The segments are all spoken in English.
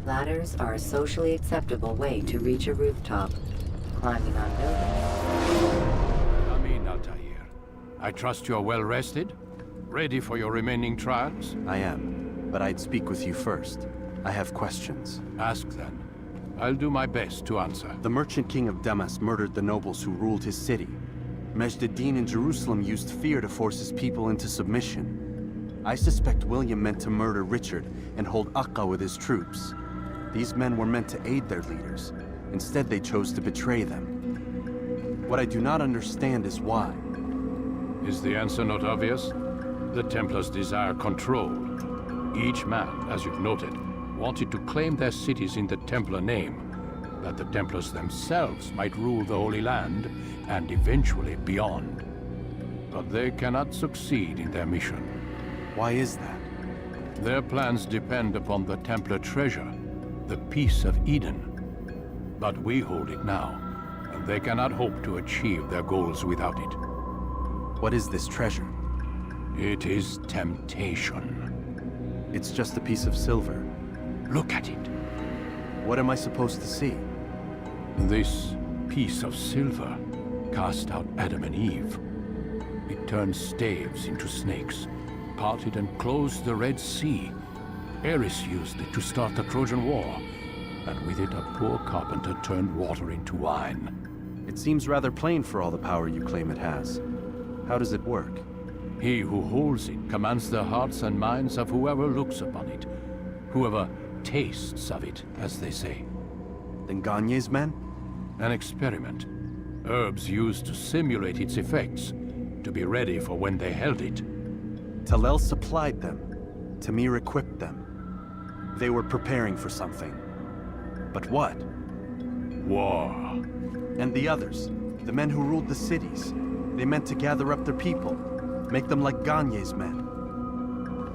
Ladders are a socially acceptable way to reach a rooftop. Climbing on buildings. Come in, Altair. I trust you're well rested? Ready for your remaining trials? I am, but I'd speak with you first. I have questions. Ask then. I'll do my best to answer. The merchant king of Damas murdered the nobles who ruled his city. Majd-ad-Din in Jerusalem used fear to force his people into submission. I suspect William meant to murder Richard and hold Akka with his troops. These men were meant to aid their leaders. Instead, they chose to betray them. What I do not understand is why. Is the answer not obvious? The Templars desire control. Each man, as you've noted, wanted to claim their cities in the Templar name, that the Templars themselves might rule the Holy Land and eventually beyond. But they cannot succeed in their mission. Why is that? Their plans depend upon the Templar treasure, the Peace of Eden. But we hold it now, and they cannot hope to achieve their goals without it. What is this treasure? It is temptation. It's just a piece of silver. Look at it. What am I supposed to see? This piece of silver cast out Adam and Eve. It turned staves into snakes, parted and closed the Red Sea. Ares used it to start the Trojan War, and with it a poor carpenter turned water into wine. It seems rather plain for all the power you claim it has. How does it work? He who holds it commands the hearts and minds of whoever looks upon it, whoever tastes of it, as they say. Then Gagne's men? An experiment. Herbs used to simulate its effects, to be ready for when they held it. Talel supplied them. Tamir equipped them. They were preparing for something. But what? War. And the others, the men who ruled the cities, they meant to gather up their people, make them like Gagne's men.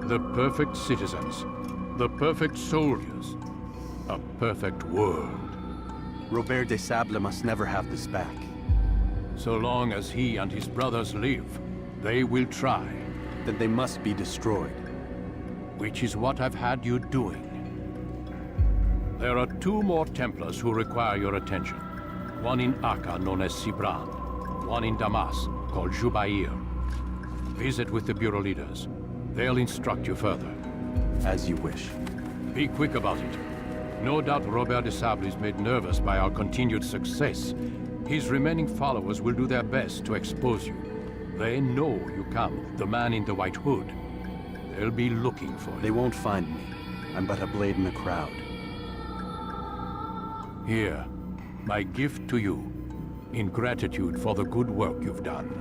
The perfect citizens, the perfect soldiers, a perfect world. Robert de Sable must never have this back. So long as he and his brothers live, they will try. Then they must be destroyed. Which is what I've had you doing. There are two more Templars who require your attention. One in Akka, known as Sibran. One in Damas, called Jubair. Visit with the Bureau leaders. They'll instruct you further. As you wish. Be quick about it. No doubt Robert de Sable is made nervous by our continued success. His remaining followers will do their best to expose you. They know you come, the man in the white hood. They'll be looking for you. They won't find me. I'm but a blade in the crowd. Here, my gift to you, in gratitude for the good work you've done.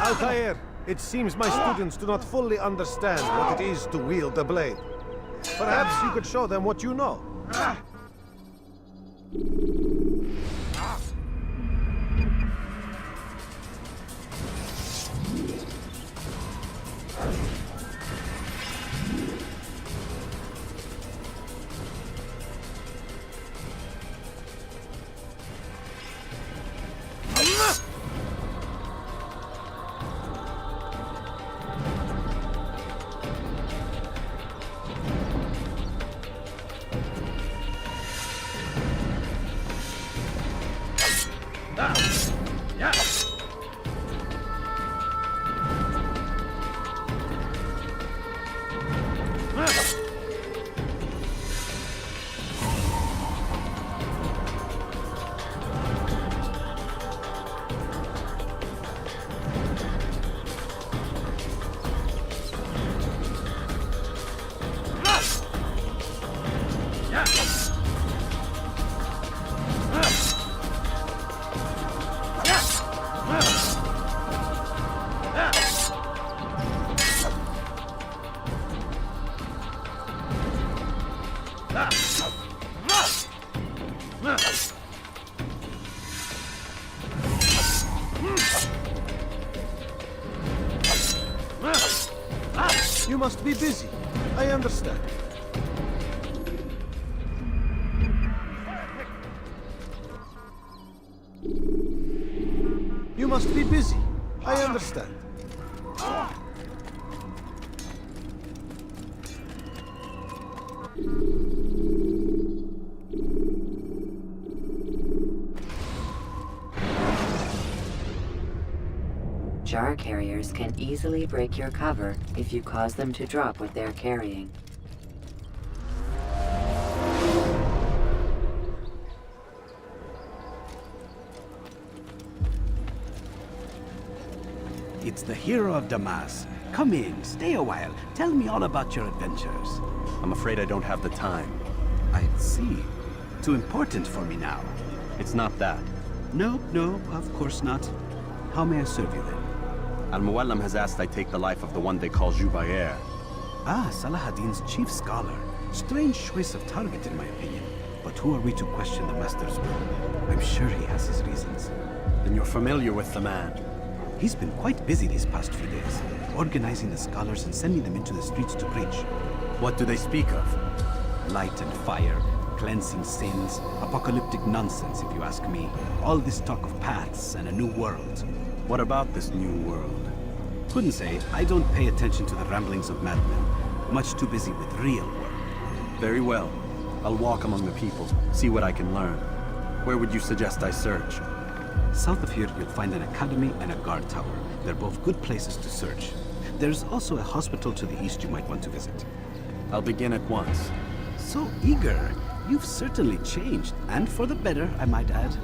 Altair, it seems my students do not fully understand what it is to wield a blade. Perhaps you could show them what you know. You must be busy. I understand. You must be busy. I understand. Jar carriers can easily break your cover if you cause them to drop what they're carrying. It's the hero of Damas. Come in, stay a while. Tell me all about your adventures. I'm afraid I don't have the time. I see. Too important for me now. It's not that. No, of course not. How may I serve you then? Al-Muallim has asked I take the life of the one they call Jubair. Ah, Salahadin's chief scholar. Strange choice of target in my opinion. But who are we to question the master's will? I'm sure he has his reasons. Then you're familiar with the man. He's been quite busy these past few days, organizing the scholars and sending them into the streets to preach. What do they speak of? Light and fire, cleansing sins, apocalyptic nonsense if you ask me. All this talk of paths and a new world. What about this new world? Couldn't say. I don't pay attention to the ramblings of madmen. Much too busy with real work. Very well. I'll walk among the people, see what I can learn. Where would you suggest I search? South of here, you'll find an academy and a guard tower. They're both good places to search. There's also a hospital to the east you might want to visit. I'll begin at once. So eager. You've certainly changed, and for the better, I might add.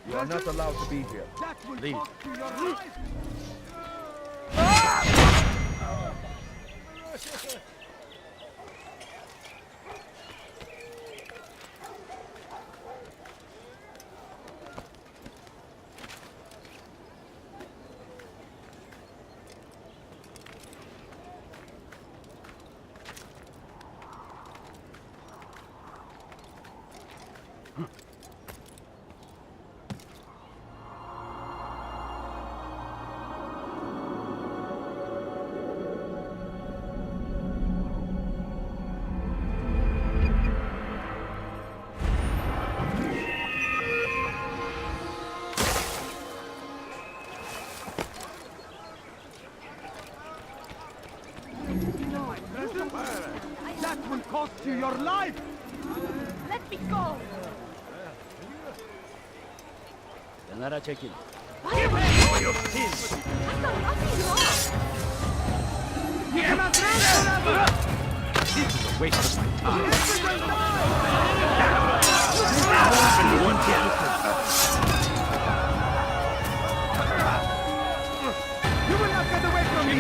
You are not allowed to be here. Leave. That will cost you your life! Let me go! Yanara check in. Give me all your sins! I've done nothing wrong! This is a waste of my time. You will not get away from me!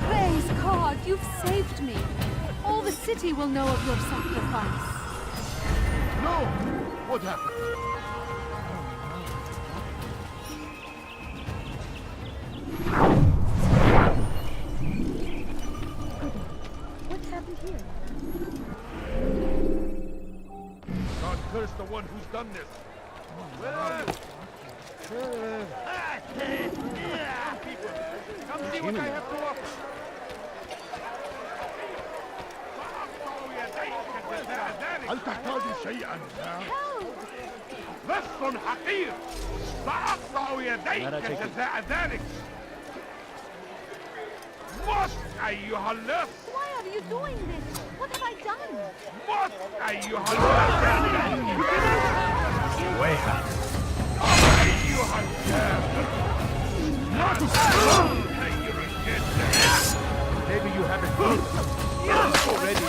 Praise God, you've saved me. All the city will know of your sacrifice. No! What happened? What's happened here? God curse the one who's done this. Where are you? Come see what I have to offer. هل تحتاج شيئا؟ لص حقير سأقطع يديك جزاء ذلك. مت أيها اللص. Why are you doing this? What have I done? مت أيها اللص. ويحك أيها الكافر. Maybe you haven't already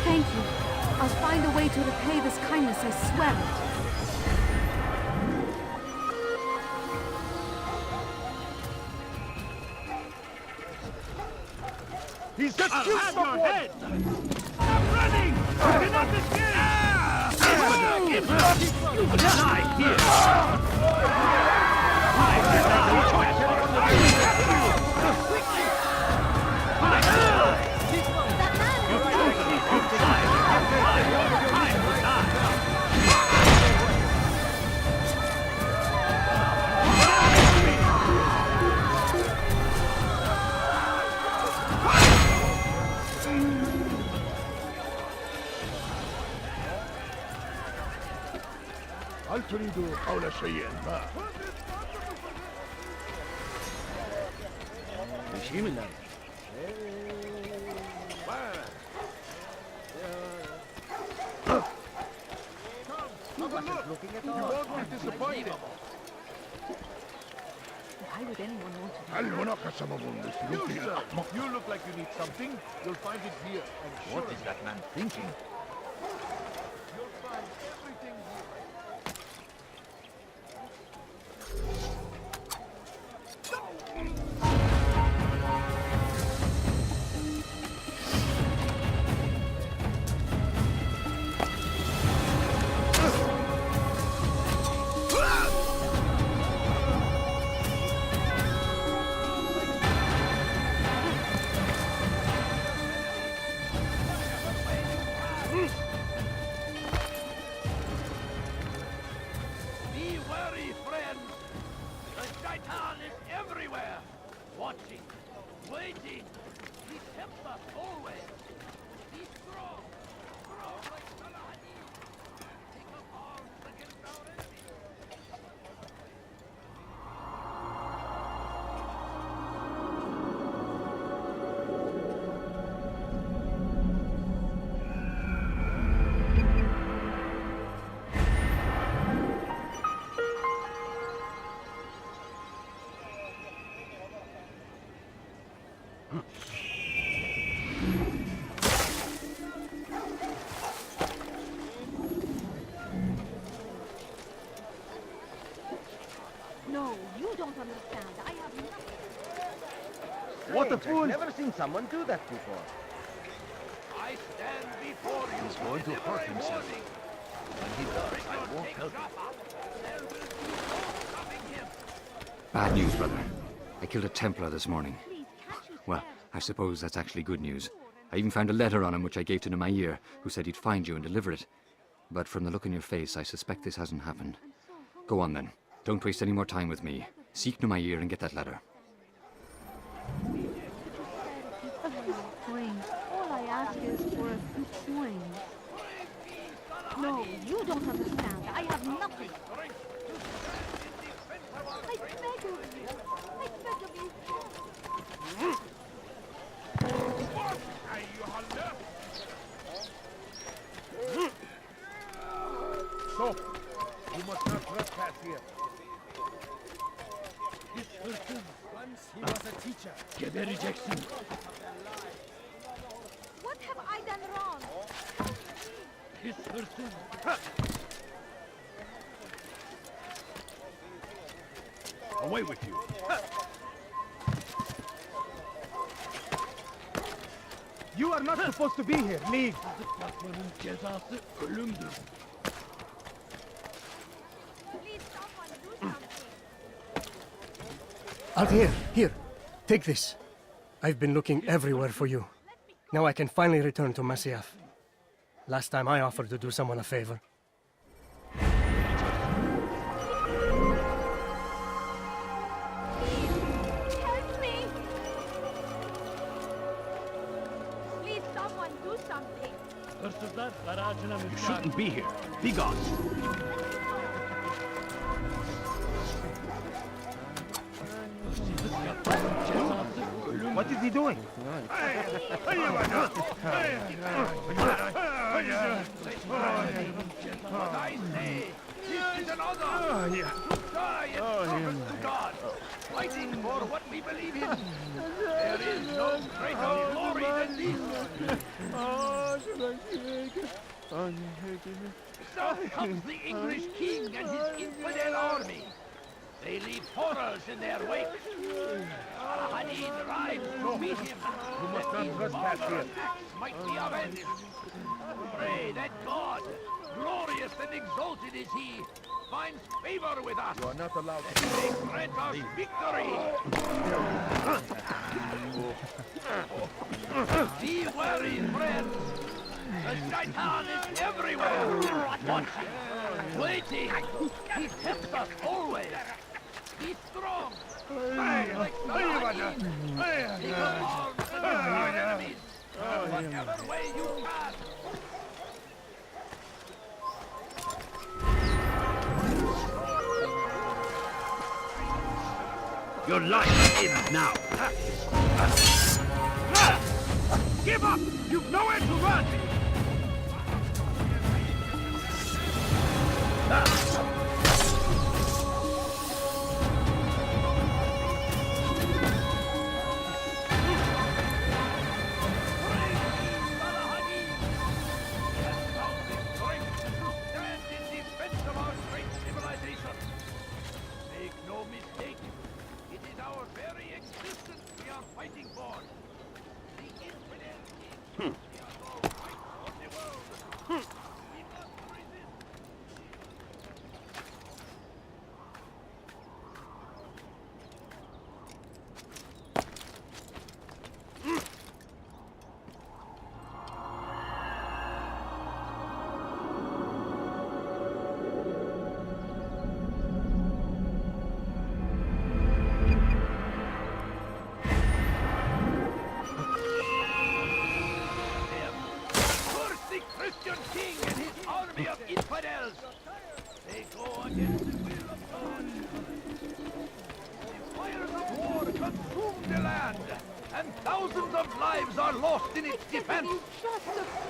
Thank you. I'll find a way to repay this kindness, I swear it. He's just shooting your head! Stop running! Do not escape! You will die here! I have no choice from the quickly! You totally outside! I will die! هل تريد قول شيء ما؟ مشي من هذا. You won't be disappointed. Why would anyone want to do هل هناك سبب لسلوك الأحمق؟ You look like you need something. You'll find it here. What is that man thinking? You'll find everything here. No, you don't understand. I have nothing. What a fool! I've never seen someone do that before. I stand before you. He's going to hurt himself. When he does, I won't help him. Bad news, brother. I killed a Templar this morning. Please, can't you Well, spare? I suppose that's actually good news. I even found a letter on him which I gave to Nemair, who said he'd find you and deliver it. But from the look on your face, I suspect this hasn't happened. Go on then. Don't waste any more time with me. Seek Nemair and get that letter. A few coins. All I ask is for a few coins. No, you don't understand. I have nothing. I beg of you. I beg of you. So, you must not trespass here. Once he was a teacher. Get the rejection. What have I done wrong? His person. Away with you. You are not supposed to be here. Leave. Please, someone do something. Here. Take this. I've been looking everywhere for you. Now I can finally return to Masyaf. Last time I offered to do someone a favor. Help me! Please, someone do something. You shouldn't be here. Be gone. What is he doing? Fighting for what we believe in. There is no greater glory than this. Now comes the English king and his infidel army. They leave horrors in their wake. Al-Hadid rides to meet him. You must not trespass here. Might be avenged. Pray that God, glorious and exalted is he, finds favor with us. You are not allowed to grant us victory. Be wary, friends. The Shaitan is everywhere. Watching, waiting. He tempts us always. Be strong. Like Al-Hadid. Take along our enemies. Whatever way you can. Your life ends now. Give up! You've nowhere to run! Christian king and his army of infidels. They go against the will of God. The fires of war consume the land, and thousands of lives are lost in its defense.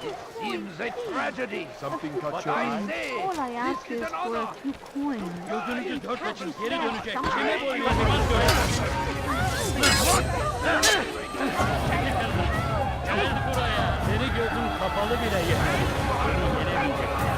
It seems a tragedy. Something caught your eye? I say, All I ask is for a few coins. Seni gözün kapalı bile yeter. Seni yenemeyecekler.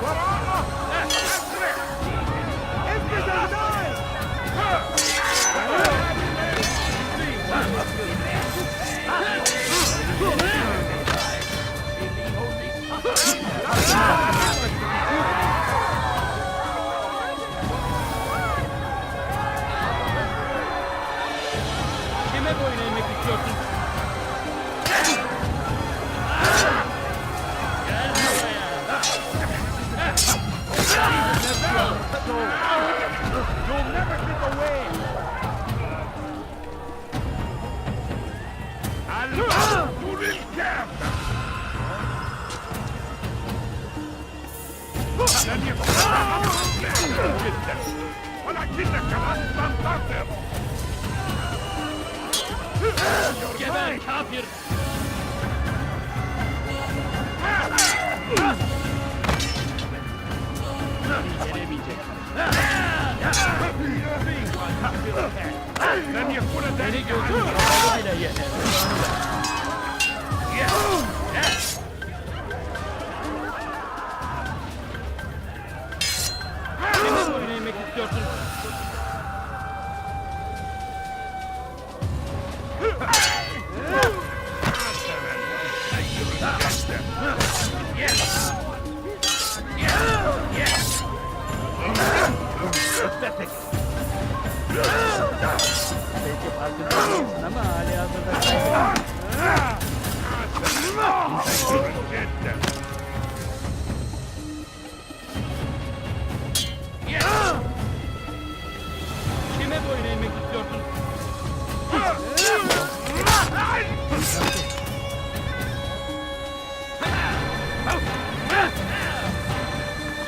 Kime boyun eğmek istiyorsun? You'll never get away! Allah! Turilkem! لن جدا ولكنك لن تنتصر! جبال كافر! لن يكون ذلك Kime boyun eğmek istiyorsun? Pathetic. Belki farkındaymışsın ama hali hazırda Kime boyun eğmek istiyorsun?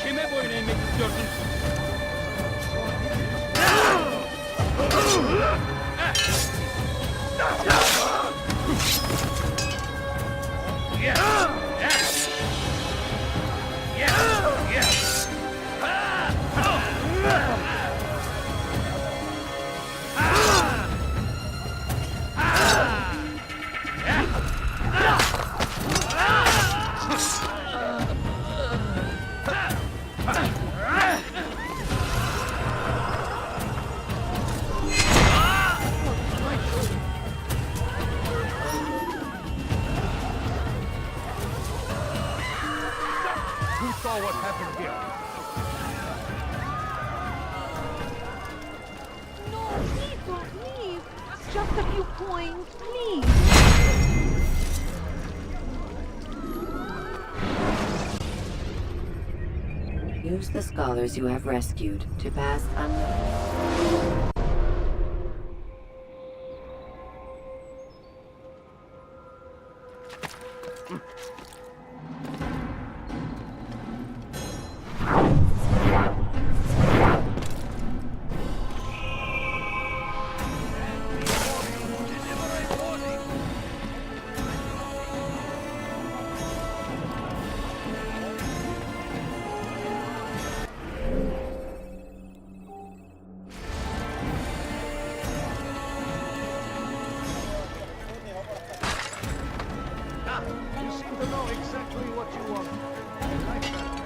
Kime boyun eğmek istiyorsun? Who saw what happened here? No, please don't leave. Just a few coins, please. Use the scholars you have rescued to pass unnoticed. You seem to know exactly what you want. I like that.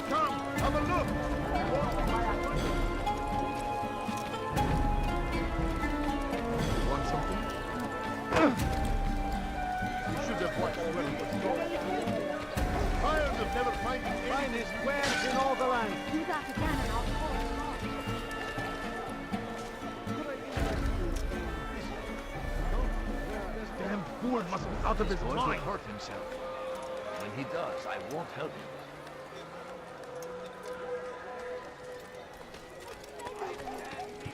Come, have a look. Want something? You should have watched where he was going. Tired of never finding finest wares in all the land. Do that again and I'll call it off. This damn fool must be out of his He's going mind. to hurt himself. When he does, I won't help him.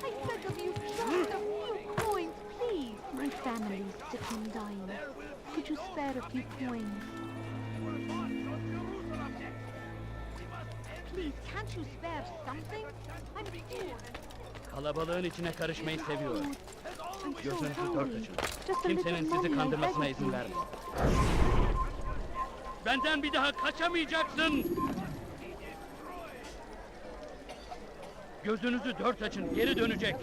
I beg of you, just a few coins, please. My family's sick and dying. Could you spare a few coins? Please, can't you spare something? I'm poor. Kalabalığın içine karışmayı seviyor. I'm so Gözünüzü dört hungry. açın. Just a Kimsenin little sizi money, I kandırmasına beg of izin you. vermeyin. Benden bir daha kaçamayacaksın. Gözünüzü dört açın, geri dönecek.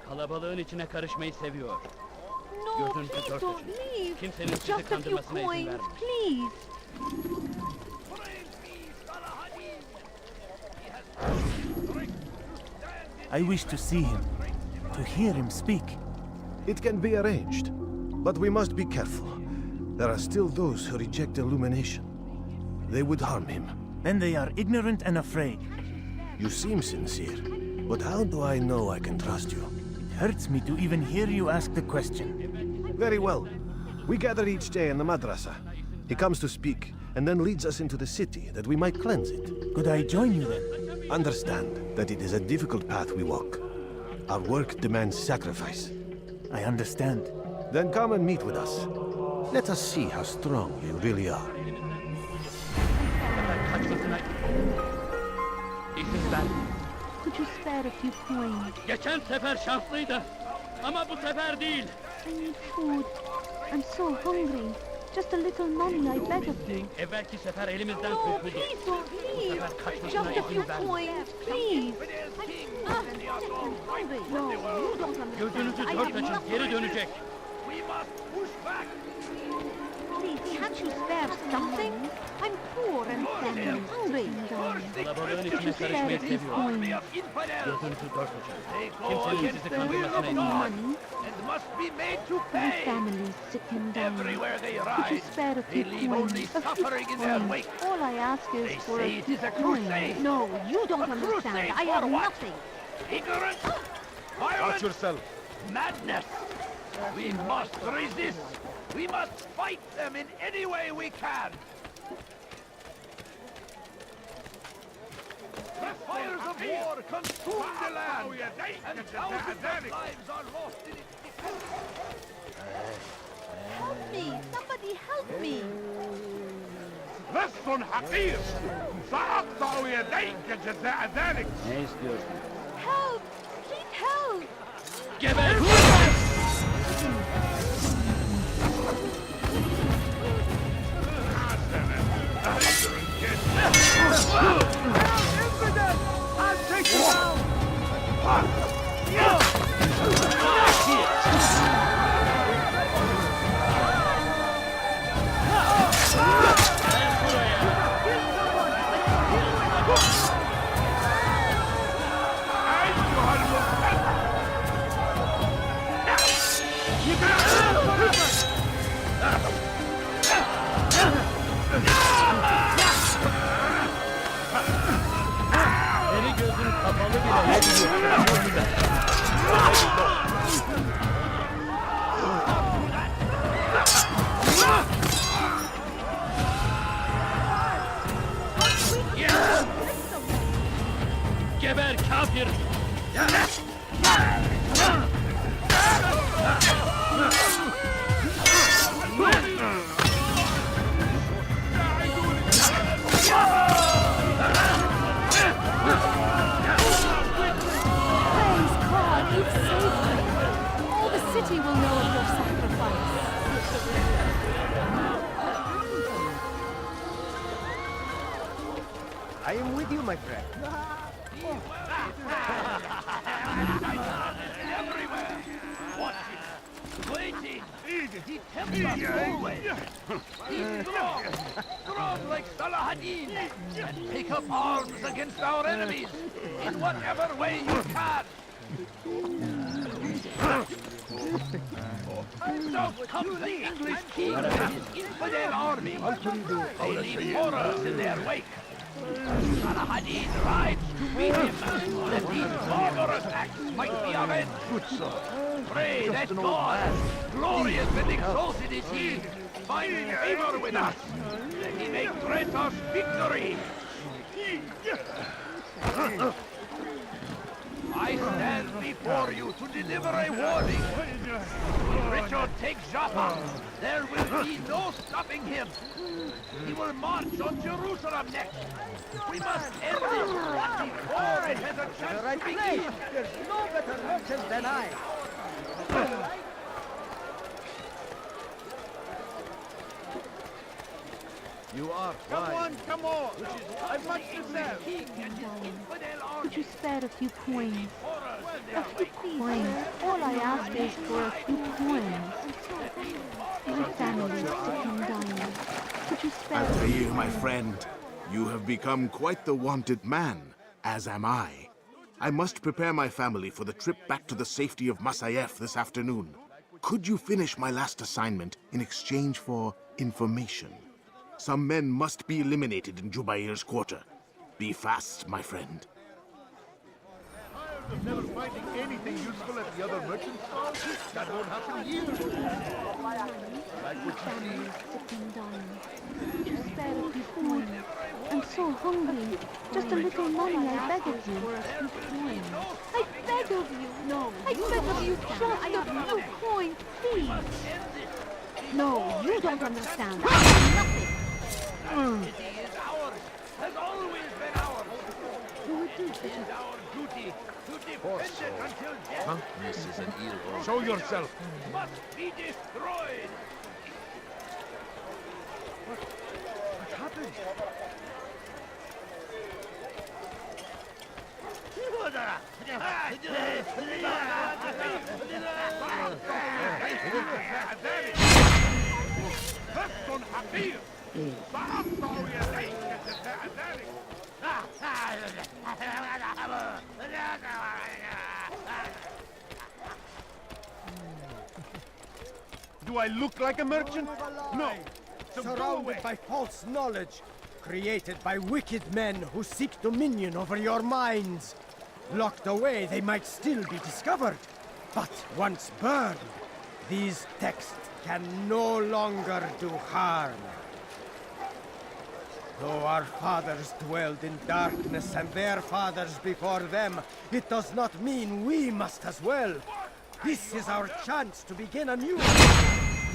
Kalabalığın içine karışmayı seviyor. No, Gözünüzü please dört don't açın. leave. Kimsenin sizi Just a few kandırmasına izin coins, vermeyin. please. I wish to see him, to hear him speak. It can be arranged, but we must be careful. There are still those who reject illumination. They would harm him. Then they are ignorant and afraid. You seem sincere, but how do I know I can trust you? It hurts me to even hear you ask the question. Very well. We gather each day in the madrasa. He comes to speak, and then leads us into the city, that we might cleanse it. Could I join you then? Understand that it is a difficult path we walk. Our work demands sacrifice. I understand. Then come and meet with us. Let us see how strong you really are. Kaçmasına izin ver. Could you spare a few coins? Geçen sefer şanslıydı. Ama bu sefer değil. I need food. I'm so hungry. Just a little money, I beg of you. Evvelki sefer elimizden No, kurtuldu. please don't leave. sefer kaçmasına Just a izin few verme. coins, please. I'm hungry. No, you don't understand. Gözünüzü I dört have açın, nothing. geri dönecek. Please, can't you spare something? I'm poor and hungry. Could you spare a few coins? They go against the will of God Money? and must be made to My pay. family's sick and dying. Everywhere they Could you ride, spare a they few leave coins? only A few suffering in their coins. wake. All I ask is They for say a it few is a coins. crusade. No, you don't A understand. crusade I have for what? nothing. Ignorance, Watch violence, yourself. madness. We must resist. We must fight them in any way we can. The fires of war consume the land, and thousands of lives are lost in its defense. Help me! Somebody help me! لص حقير سأقطع يديك جزاء ذلك. Help! Please help! Geber kafir! Praise God, you've saved me! All the city will know of your sacrifice. I am with you, my friend. Everywhere! Watching, waiting! He tempts us always! He's strong! Strong like Salah-ad-Din! And take up arms against our enemies in whatever way you can! So comes the English king and his infidel army! They leave horrors in their wake! Salah-ad-Din rides to meet him, that these barbarous acts might be avenged. Pray that God, glorious and exalted is He, find favor with us, that He may grant us victory. I stand before you to deliver a warning. When Richard takes Jaffa, there will be no stopping him. He will march on Jerusalem next. We must end this before it has a chance to begin. There's no better merchant than I. You are fine. Come on! I must deserve. Could you spare a few coins? A few coins. All I ask is for a few coins. My family is sick and dying. Could you spare a few Altair, my friend, you have become quite the wanted man, as am I. I must prepare my family for the trip back to the safety of Masayef this afternoon. Could you finish my last assignment in exchange for information? Some men must be eliminated in Jubair's quarter. Be fast, my friend. Of never finding anything useful at the other merchant stalls? That won't happen here. Like what you see? sick and dying? Could you spare a few coins? I'm so hungry. Just a little money, I beg of you. For a few coins. I beg of you. No. I beg of you, just a few coins, please. No, you don't understand. I have nothing. City is ours, has always been ours. It is our duty to defend it until death. This is an ill. Show yourself. Must be destroyed. What happened? Do I look like a merchant? No. So Surrounded by false knowledge, created by wicked men who seek dominion over your minds. Locked away, they might still be discovered. But once burned, these texts can no longer do harm. Though our fathers dwelled in darkness and their fathers before them, it does not mean we must as well. This is our chance to begin anew.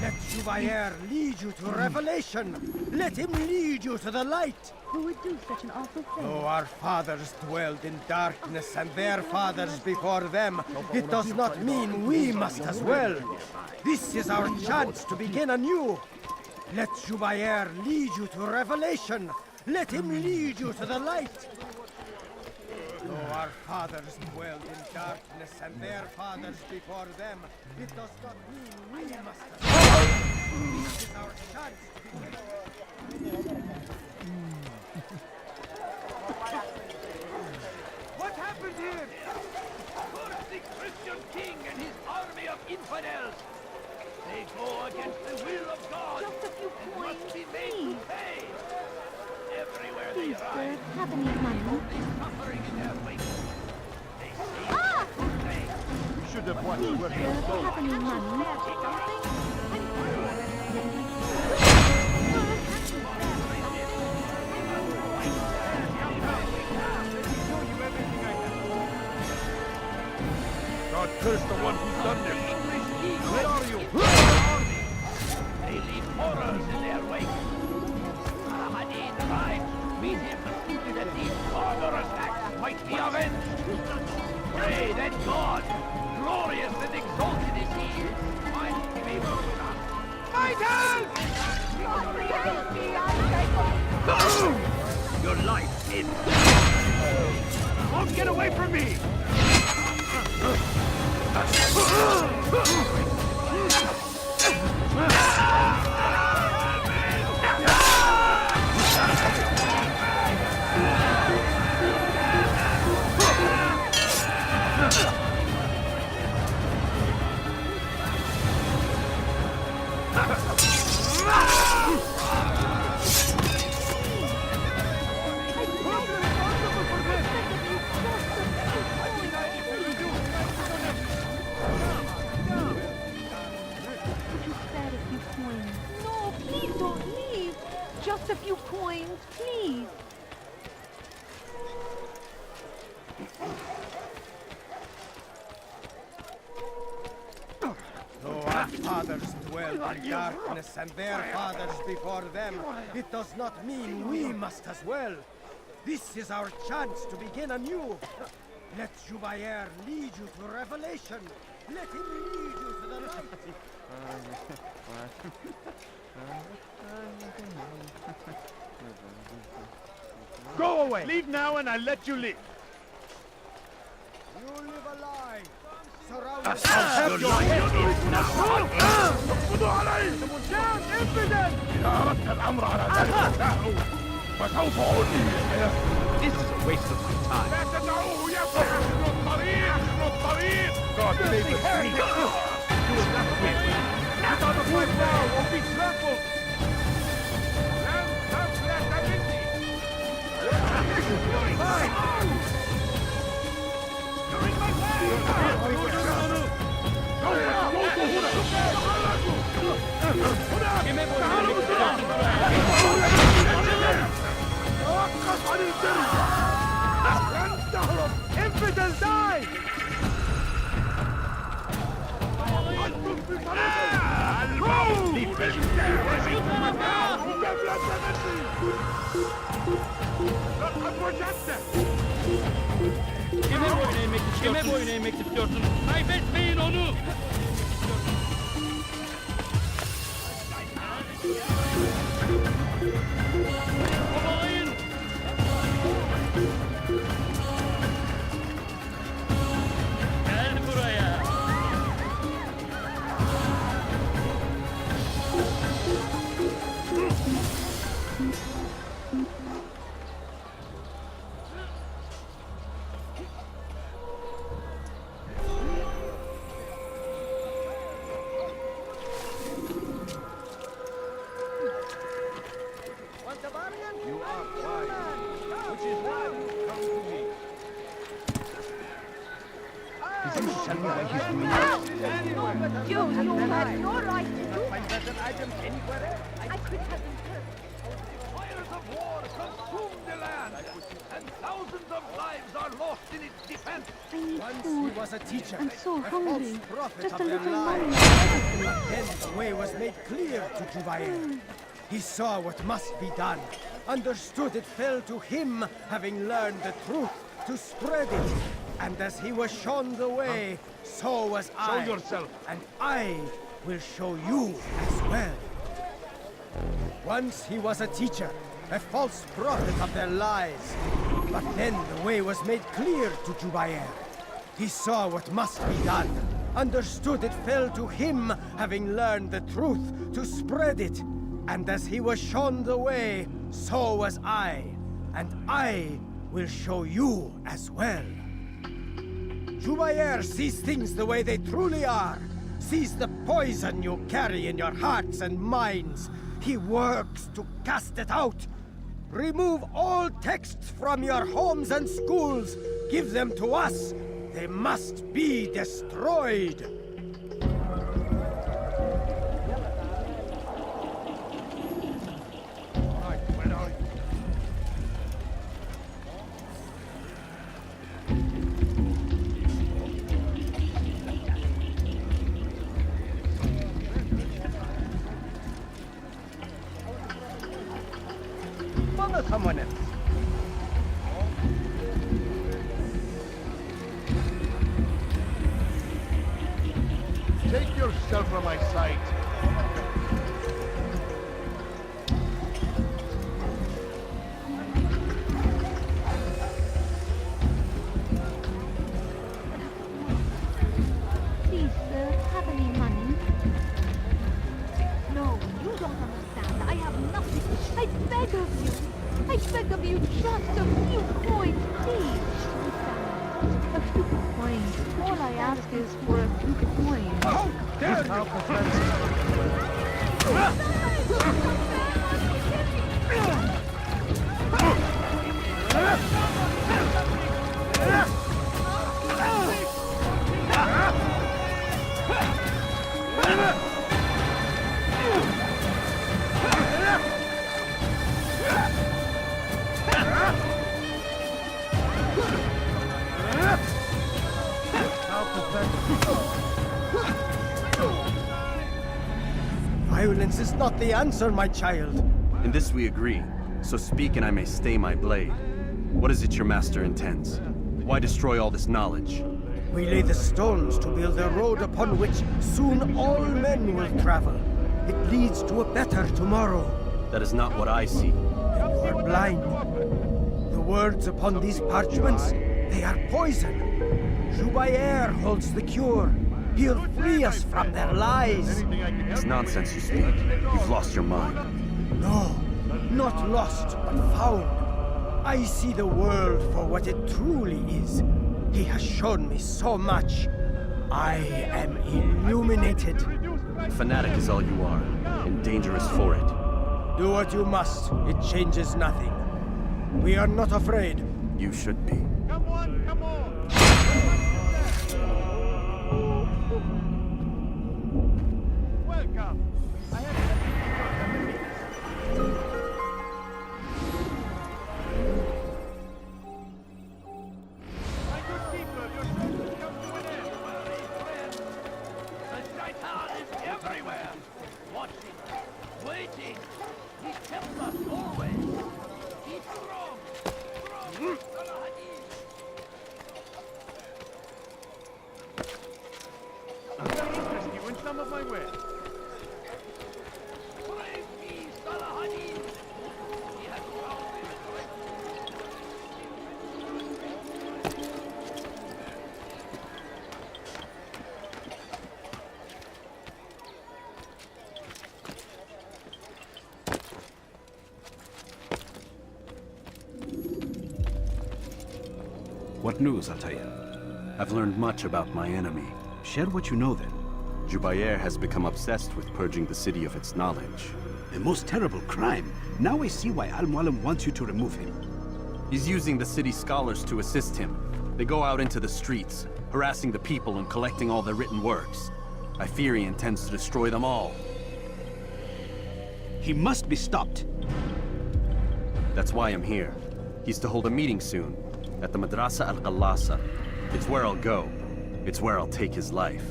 Let Juvaer lead you to revelation. Let him lead you to the light. Who would do such an awful thing? Though our fathers dwelled in darkness and their fathers before them, it does not mean we must as well. This is our chance to begin anew. Let Juvaer lead you to revelation. Let him lead you to the light. Though our fathers dwelled in darkness and their fathers before them, it does not mean we must as well. This is our chance to begin. What happened here? Curse the Christian king and his army of infidels! They go against the will of God! Just a few and coins, must be made to please. pay! Everywhere Please, they sir, ride, have any money? they suffering in their wake. They say Ah! You should have watched Please, where sir, you go. have any money? God curse the one who's done this. Where are you? They leave horrors in their wake. Al-Hadid rides to meet him, that these barbarous acts might be avenged. Pray that God, glorious and exalted is He, find favor with us. Fighters! Your life in. Don't get away from me! No, please don't leave. Just a few coins, please. Though our fathers dwelled in darkness and their fathers before them, it does not mean we must as well. This is our chance to begin anew. Let Juvaer lead you to revelation. Let him lead you to the light. Go away! Leave now and I'll let you leave. You live a lie. Surrounded Have your head down, impudent! This is a waste of my time. God save the king! You will not win. Get out of my now or be trampled! Infidel, die! Kime boyun eğmek istiyorsun? Kaybetmeyin onu! Kovalayın! Gel buraya! You shall be his minister. You had no right to do Find better items anywhere else. I could have been hurt. Fires of war consume the land, and thousands of lives are lost in its defense. I need Once food. he was a teacher, I'm so a hungry. false prophet Just of a their little lies. money. I Then the way was made clear to Jubair. He saw what must be done, understood it fell to him, having learned the truth, to spread it. And as he was shown the way, so was I. Show yourself. And I will show you as well. Once he was a teacher, a false prophet of their lies. But then the way was made clear to Jubair. He saw what must be done, understood it fell to him, having learned the truth, to spread it. And as he was shown the way, so was I. And I will show you as well. Jubair sees things the way they truly are, sees the poison you carry in your hearts and minds. He works to cast it out. Remove all texts from your homes and schools. Give them to us. They must be destroyed. Someone else. Take yourself from my sight. Please, sir, have any money? No, you don't understand. I have nothing. I beg of you. I beg of you, just a few coins, please. A few coins. All I ask is for a few coins. How dare you! Violence is not the answer, my child. In this we agree, so speak and I may stay my blade. What is it your master intends? Why destroy all this knowledge? We lay the stones to build a road upon which soon all men will travel. It leads to a better tomorrow. That is not what I see. You are blind. The words upon these parchments, they are poison. Jubair holds the cure. He'll free us from their lies. It's nonsense you speak. You've lost your mind. No, not lost, but found. I see the world for what it truly is. He has shown me so much. I am illuminated. A fanatic is all you are, and dangerous for it. Do what you must. It changes nothing. We are not afraid. You should be. Come on, come on! Welcome. I have my good people, your troubles come to an end. The Shaitan is everywhere, watching, waiting. He tempts us always. Be strong, strong, Salah Hadid. I'm going to interest you in some of my wares. Praise me, Salah Hadid. He has found me the correct. What news, Altair? I've learned much about my enemy. Share what you know then. Jubair has become obsessed with purging the city of its knowledge. A most terrible crime. Now I see why Al-Mualim wants you to remove him. He's using the city scholars to assist him. They go out into the streets, harassing the people and collecting all their written works. I fear he intends to destroy them all. He must be stopped. That's why I'm here. He's to hold a meeting soon, at the Madrasa al-Qallasa. It's where I'll go. It's where I'll take his life.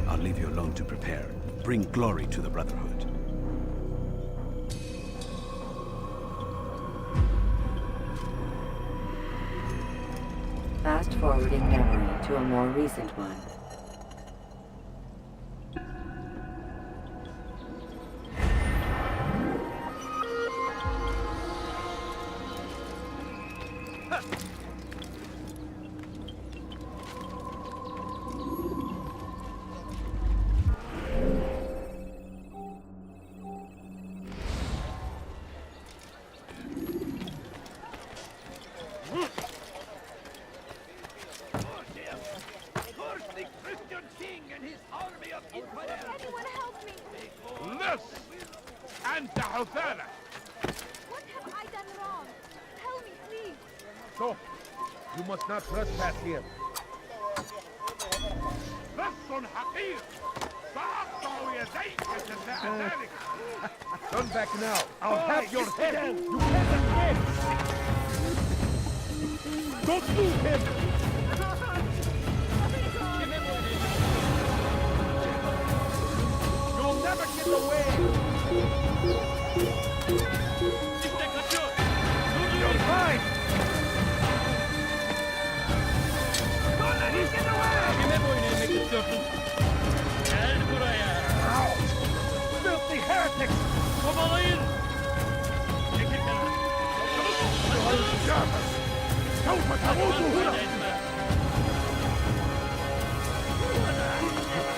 I'll leave you alone to prepare. Bring glory to the Brotherhood. Fast-forwarding memory to a more recent one. So, you must not trespass here. Turn back now. I'll have your head. You can't escape. Don't move him. You'll never get away. You're fine. Kime boyun eğmek istiyorsun? Gel buraya. Filthy heretics! Kovalayın. Çekil kenara.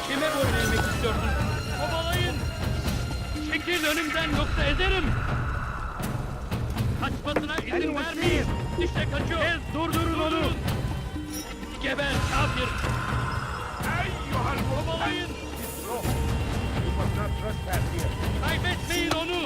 Kime boyun eğmek istiyorsun? Kovalayın. Çekil önümden yoksa ezerim. Kaçmasına izin vermeyin. İşte kaçıyor. Durdurun onu. Geber kafir! Kovalayın! Kaybetmeyin onu!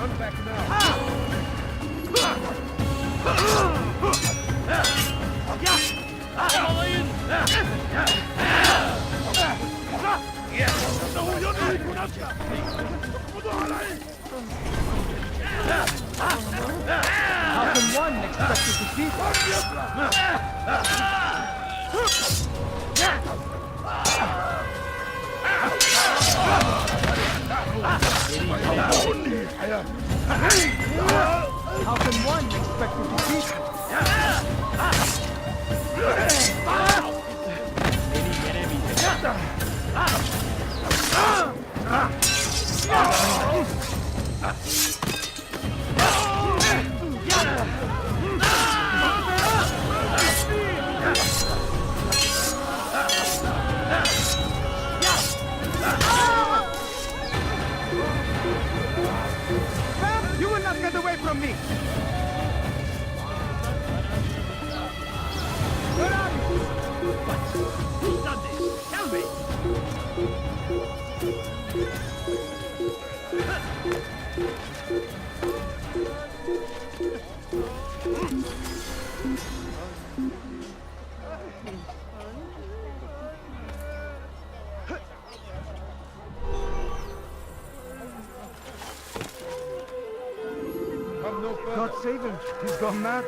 Run back now. Kovalayın! How can one expect to defeat How can one expect to defeat You will not get away from me! Where are you? Who's done this? Tell me! God save him. He's gone mad.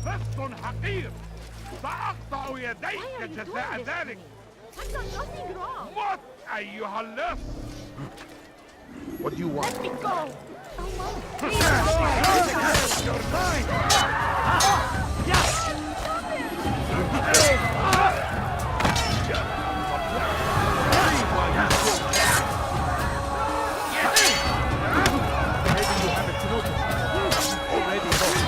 لص حقير سأقطع يديك جزاء ذلك I've done nothing wrong. موت أيها اللص What do you want? Let me go. You're mine! Maybe you haven't noticed. Already lost.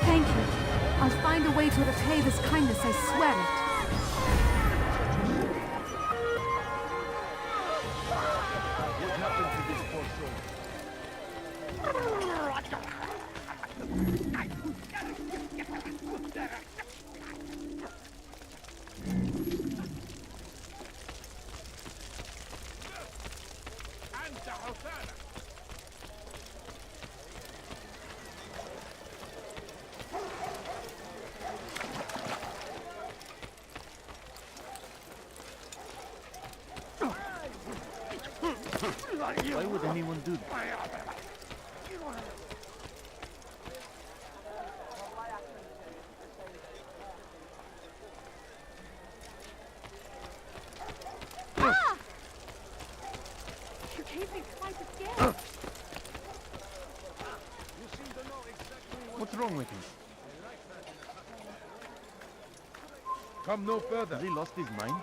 Thank you. I'll find a way to repay this kindness, I swear it. Why would anyone do that? You gave me quite a scare. What's wrong with him? Come no further. Has he lost his mind?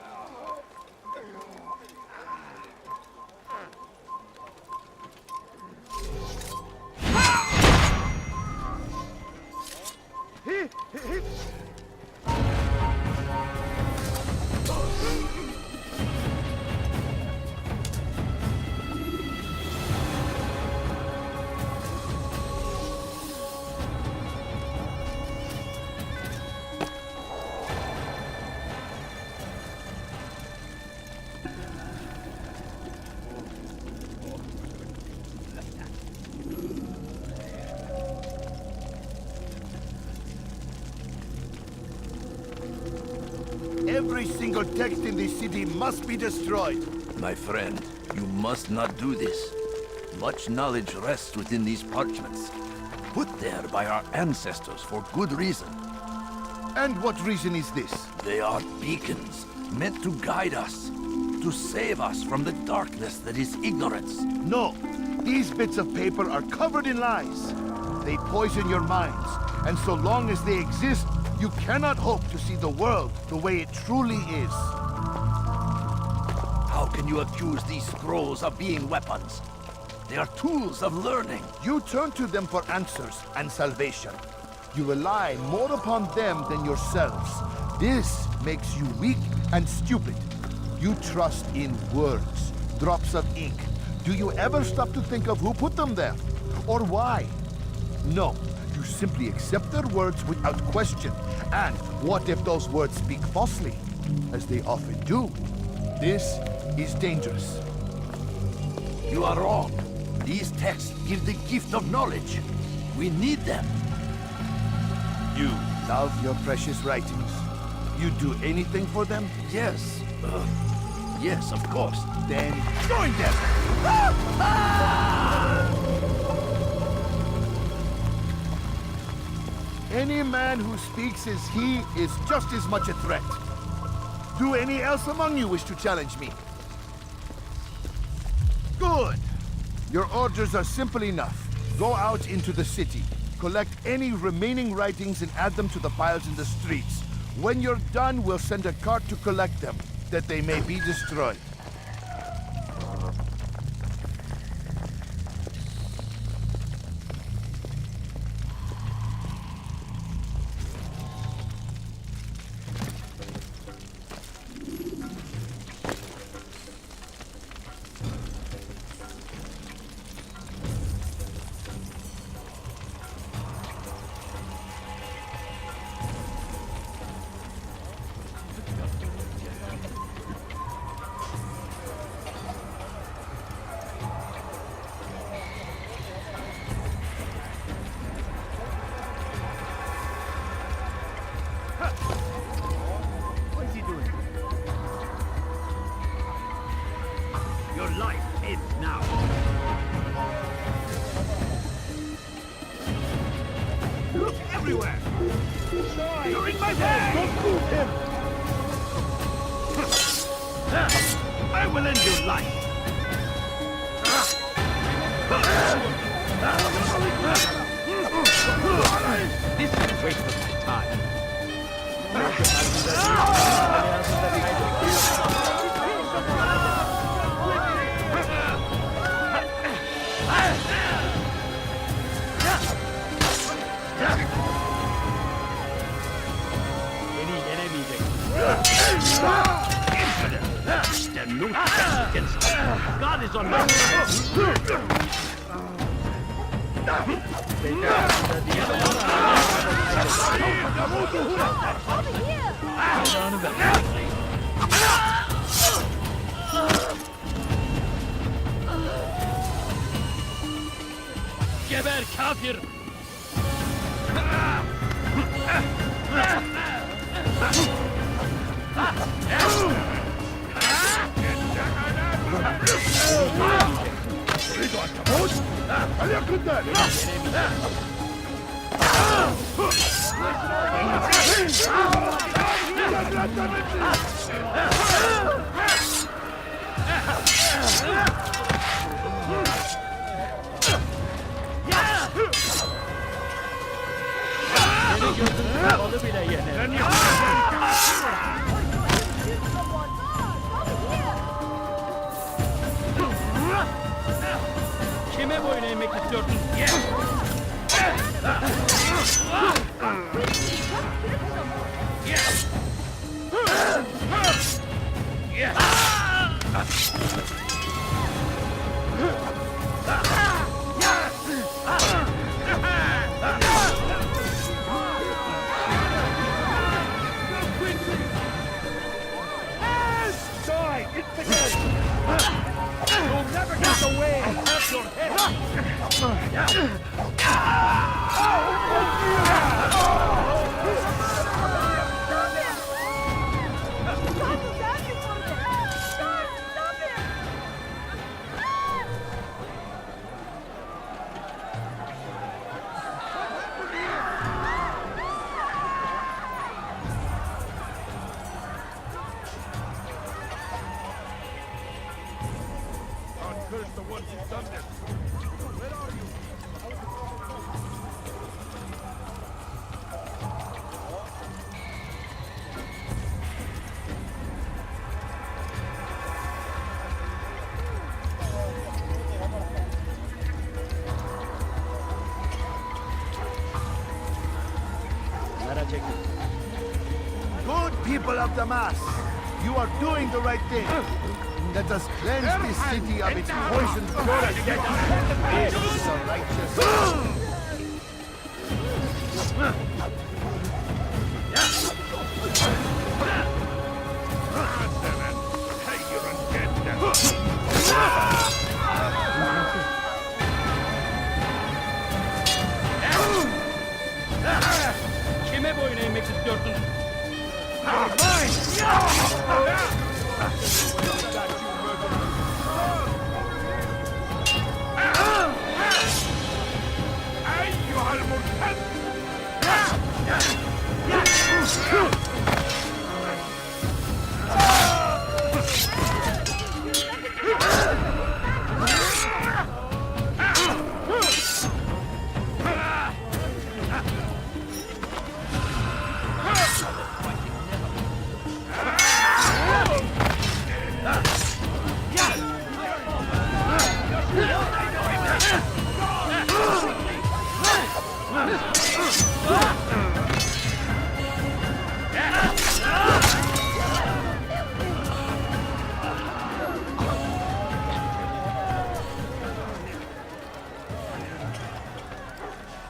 Every single text in this city must be destroyed. My friend, you must not do this. Much knowledge rests within these parchments, put there by our ancestors for good reason. And what reason is this? They are beacons, meant to guide us, to save us from the darkness that is ignorance. No, these bits of paper are covered in lies. They poison your minds, and so long as they exist, you cannot hope to see the world the way it truly is. How can you accuse these scrolls of being weapons? They are tools of learning. You turn to them for answers and salvation. You rely more upon them than yourselves. This makes you weak and stupid. You trust in words, drops of ink. Do you ever stop to think of who put them there? Or why? No, you simply accept their words without question. And what if those words speak falsely? As they often do. This is dangerous. You are wrong. These texts give the gift of knowledge. We need them. You love your precious writings. You'd do anything for them? Yes. Yes, of course. Then join them! Any man who speaks as he is just as much a threat. Do any else among you wish to challenge me? Good. Your orders are simple enough. Go out into the city. Collect any remaining writings and add them to the piles in the streets. When you're done, we'll send a cart to collect them, that they may be destroyed. Your life ends now. Look everywhere! You're in my way! Don't move him! I will end your life! This is a waste of my time. There's no chance against us. God is on my side. Geber kafir! Kime boyun eğmek istiyorsun? You'll never get away and have your head! Curse the ones who've done this! Where are you? Good people of Damas, you are doing the right thing. Let us cleanse this city of its poisoned blood. This is a righteous... Kime boyun eğmek istiyorsun? أيها المرتد!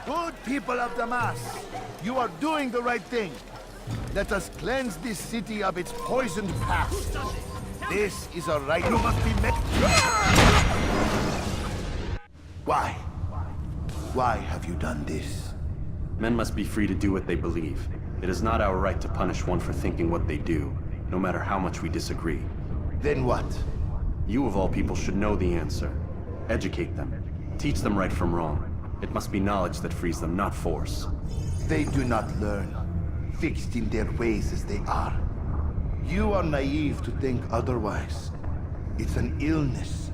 Good people of Damas, you are doing the right thing. Let us cleanse this city of its poisoned past. This is a right... You must be met... Why? Why have you done this? Men must be free to do what they believe. It is not our right to punish one for thinking what they do, no matter how much we disagree. Then what? You of all people should know the answer. Educate them. Teach them right from wrong. It must be knowledge that frees them, not force. They do not learn, fixed in their ways as they are. You are naive to think otherwise. It's an illness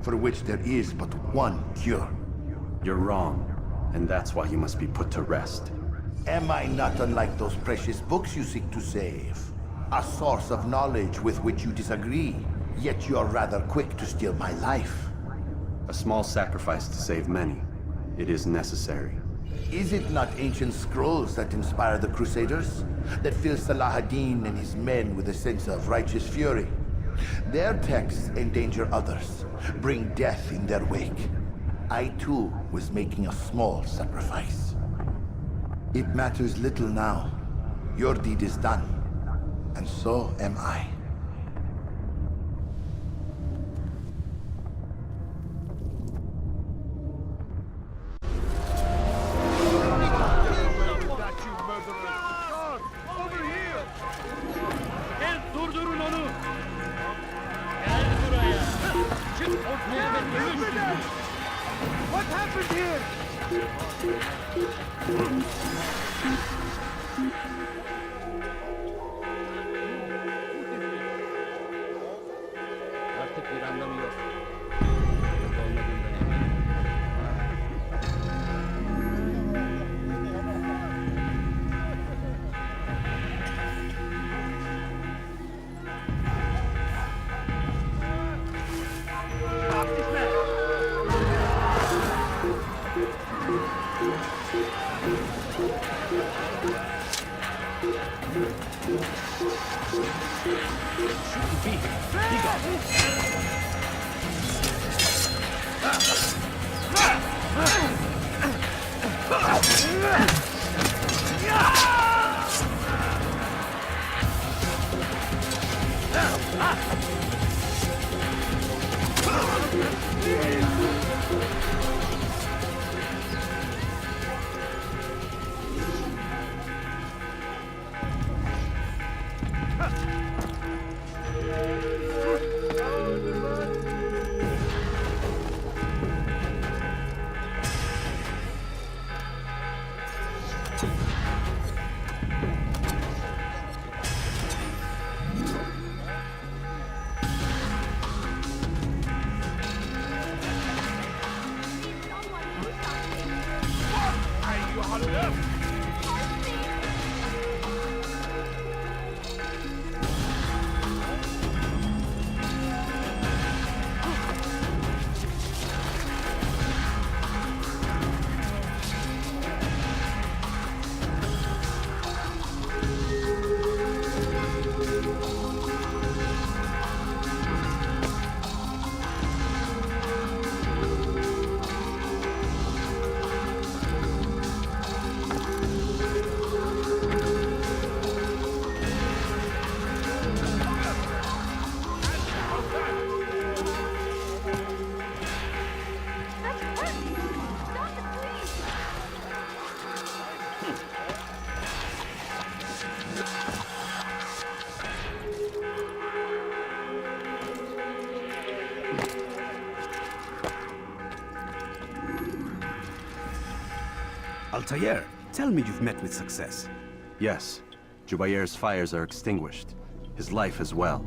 for which there is but one cure. You're wrong, and that's why you must be put to rest. Am I not unlike those precious books you seek to save? A source of knowledge with which you disagree, yet you're rather quick to steal my life. A small sacrifice to save many. It is necessary. Is it not ancient scrolls that inspire the Crusaders? That fill Salah ad-Din and his men with a sense of righteous fury? Their texts endanger others, bring death in their wake. I too was making a small sacrifice. It matters little now. Your deed is done, and so am I. What happened here? Artık bir anlamı yok. Altair, tell me you've met with success. Yes. Jubair's fires are extinguished. His life as well.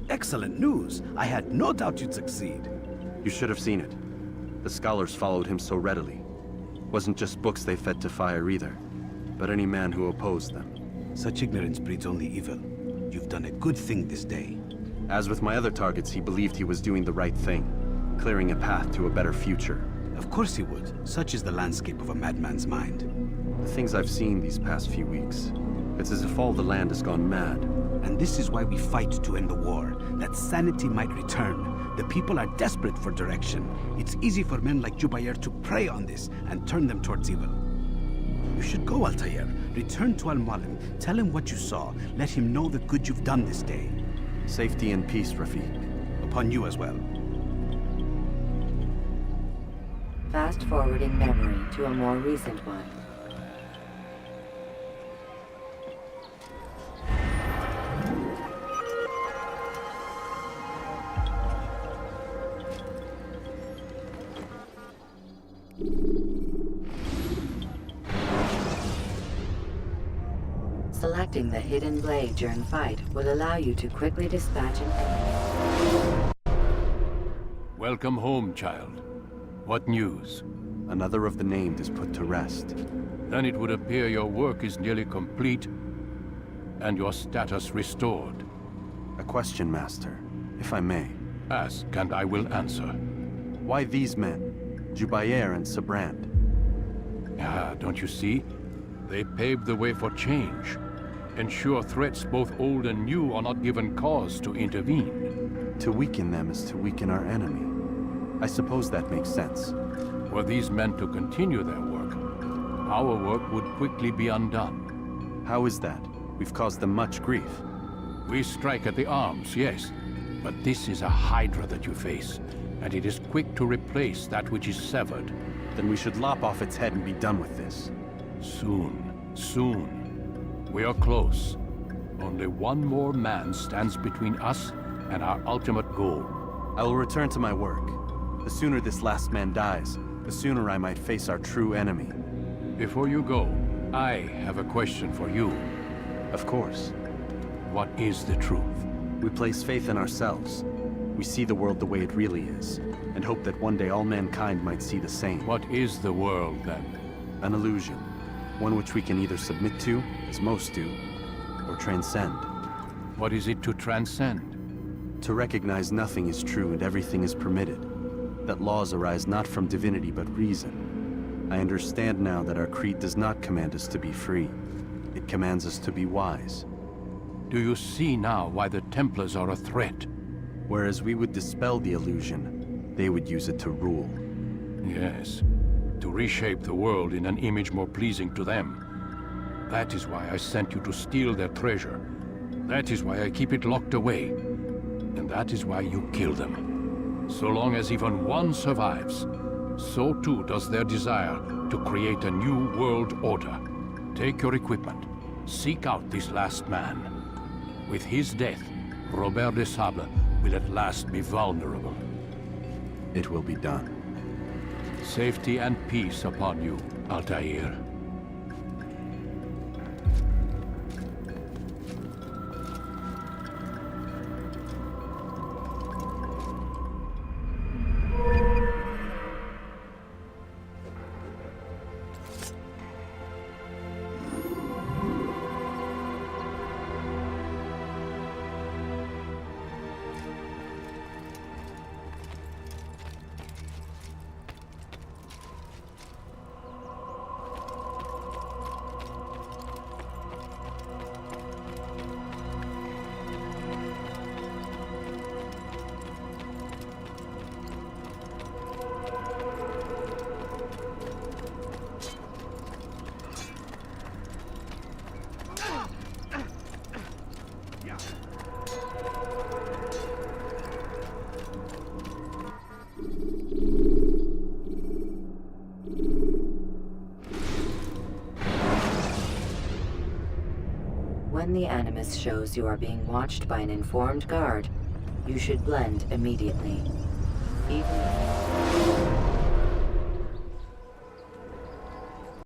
Excellent news. I had no doubt you'd succeed. You should have seen it. The scholars followed him so readily. Wasn't just books they fed to fire either, but any man who opposed them. Such ignorance breeds only evil. You've done a good thing this day. As with my other targets, he believed he was doing the right thing, clearing a path to a better future. Of course he would. Such is the landscape of a madman's mind. The things I've seen these past few weeks, it's as if all the land has gone mad. And this is why we fight to end the war, that sanity might return. The people are desperate for direction. It's easy for men like Jubair to prey on this and turn them towards evil. You should go, Altair. Return to Al-Mualim. Tell him what you saw. Let him know the good you've done this day. Safety and peace, Rafiq. Upon you as well. Fast forwarding memory to a more recent one. detecting the hidden blade during fight will allow you to quickly dispatch an enemy. Welcome home, child. What news? Another of the named is put to rest. Then it would appear your work is nearly complete and your status restored. A question, Master, if I may. Ask, and I will answer. Why these men, Jubayer and Sabrand? Ah, don't you see? They paved the way for change. Ensure threats both old and new are not given cause to intervene. To weaken them is to weaken our enemy. I suppose that makes sense. Were these men to continue their work, our work would quickly be undone. How is that? We've caused them much grief. We strike at the arms, yes. But this is a hydra that you face, and it is quick to replace that which is severed. Then we should lop off its head and be done with this. Soon, soon. We are close. Only one more man stands between us and our ultimate goal. I will return to my work. The sooner this last man dies, the sooner I might face our true enemy. Before you go, I have a question for you. Of course. What is the truth? We place faith in ourselves. We see the world the way it really is, and hope that one day all mankind might see the same. What is the world, then? An illusion. One which we can either submit to, as most do, or transcend. What is it to transcend? To recognize nothing is true and everything is permitted. That laws arise not from divinity but reason. I understand now that our creed does not command us to be free. It commands us to be wise. Do you see now why the Templars are a threat? Whereas we would dispel the illusion, they would use it to rule. Yes, to reshape the world in an image more pleasing to them. That is why I sent you to steal their treasure. That is why I keep it locked away. And that is why you kill them. So long as even one survives, so too does their desire to create a new world order. Take your equipment. Seek out this last man. With his death, Robert de Sable will at last be vulnerable. It will be done. Safety and peace upon you, Altair. When the Animus shows you are being watched by an informed guard, you should blend immediately. Even